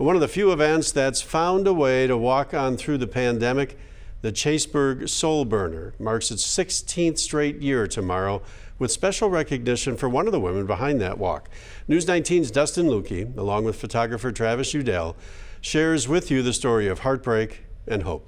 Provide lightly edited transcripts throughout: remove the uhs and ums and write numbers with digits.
One of the few events that's found a way to walk on through the pandemic, the Chaseburg Soul Burner marks its 16th straight year tomorrow, with special recognition for one of the women behind that walk. News 19's Dustin Lukey, along with photographer Travis Udell, shares with you the story of heartbreak and hope.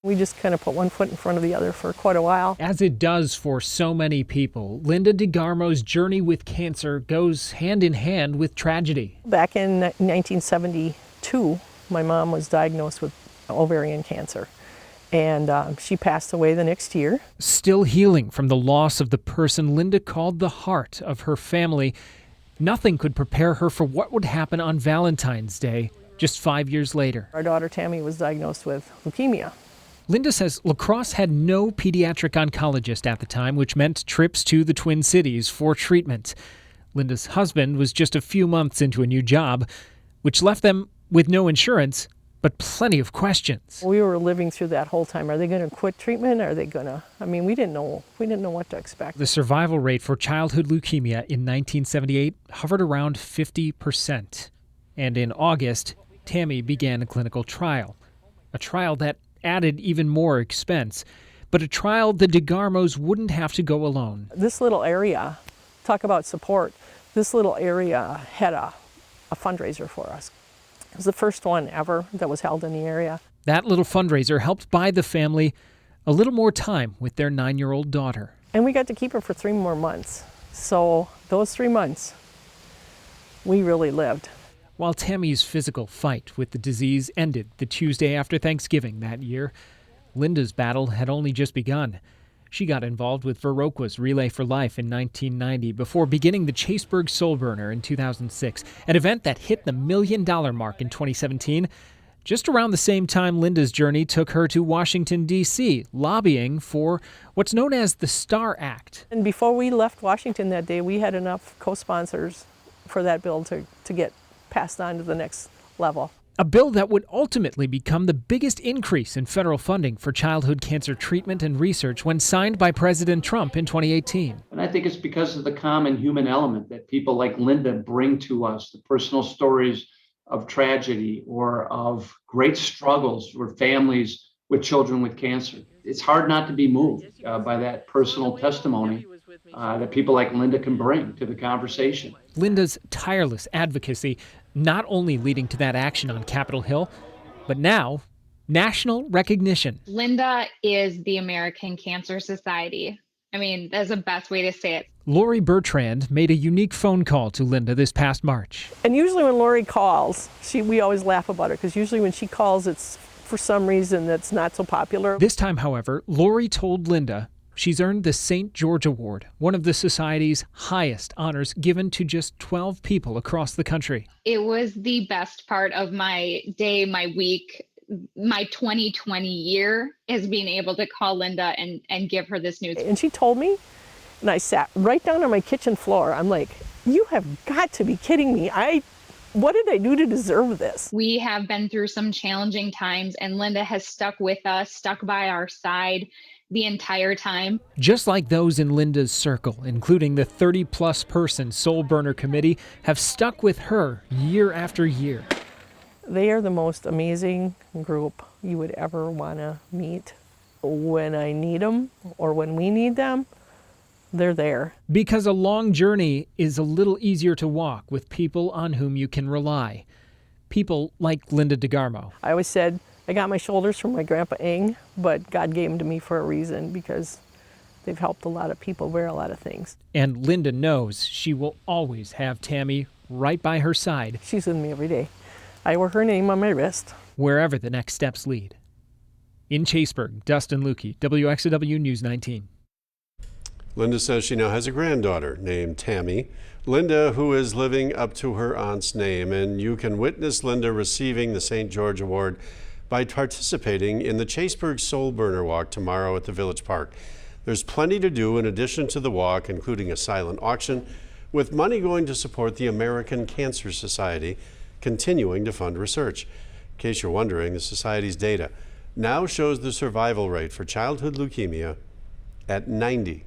We just kind of put one foot in front of the other for quite a while. As it does for so many people, Linda DeGarmo's journey with cancer goes hand in hand with tragedy. Back in 1972, my mom was diagnosed with ovarian cancer, and she passed away the next year. Still healing from the loss of the person Linda called the heart of her family, nothing could prepare her for what would happen on Valentine's Day just 5 years later. Our daughter Tammy was diagnosed with leukemia. Linda says La Crosse had no pediatric oncologist at the time, which meant trips to the Twin Cities for treatment. Linda's husband was just a few months into a new job, which left them with no insurance, but plenty of questions. We were living through that whole time. Are they going to quit treatment? Are they going to? I mean, we didn't know what to expect. The survival rate for childhood leukemia in 1978 hovered around 50%. And in August, Tammy began a clinical trial, a trial that added even more expense, but a trial the DeGarmos wouldn't have to go alone. This little area, talk about support, this little area had a fundraiser for us. It was the first one ever that was held in the area. That little fundraiser helped buy the family a little more time with their 9-year-old daughter. And we got to keep her for 3 more months. So those 3 months, we really lived. While Tammy's physical fight with the disease ended the Tuesday after Thanksgiving that year, Linda's battle had only just begun. She got involved with Viroqua's Relay for Life in 1990 before beginning the Chaseburg Soul Burner in 2006, an event that hit the $1 million mark in 2017. Just around the same time Linda's journey took her to Washington, D.C., lobbying for what's known as the STAR Act. And before we left Washington that day, we had enough co-sponsors for that bill to get passed on to the next level. A bill that would ultimately become the biggest increase in federal funding for childhood cancer treatment and research when signed by President Trump in 2018. And I think it's because of the common human element that people like Linda bring to us, the personal stories of tragedy or of great struggles for families with children with cancer. It's hard not to be moved by that personal testimony that people like Linda can bring to the conversation. Linda's tireless advocacy not only leading to that action on Capitol Hill, but now national recognition. Linda is the American Cancer Society. I mean, that's the best way to say it. Lori Bertrand made a unique phone call to Linda this past March. And usually when Lori calls, we always laugh about her, because usually when she calls, it's for some reason that's not so popular. This time, however, Lori told Linda she's earned the St. George Award, one of the Society's highest honors given to just 12 people across the country. It was the best part of my day, my week, my 2020 year, is being able to call Linda and give her this news. And she told me, and I sat right down on my kitchen floor. I'm like, you have got to be kidding me. What did I do to deserve this? We have been through some challenging times, and Linda has stuck with us, stuck by our side the entire time. Just like those in Linda's circle, including the 30-plus person Soul Burner Committee, have stuck with her year after year. They are the most amazing group you would ever want to meet. When I need them or when we need them, they're there. Because a long journey is a little easier to walk with people on whom you can rely. People like Linda DeGarmo. I always said, I got my shoulders from my Grandpa Eng, but God gave them to me for a reason, because they've helped a lot of people wear a lot of things. And Linda knows she will always have Tammy right by her side. She's with me every day. I wear her name on my wrist. Wherever the next steps lead. In Chaseburg, Dustin Lukey, WXOW News 19. Linda says she now has a granddaughter named Tammy. Linda, who is living up to her aunt's name, and you can witness Linda receiving the St. George Award by participating in the Chaseburg Soul Burner Walk tomorrow at the Village Park. There's plenty to do in addition to the walk, including a silent auction, with money going to support the American Cancer Society, continuing to fund research. In case you're wondering, the Society's data now shows the survival rate for childhood leukemia at 90%.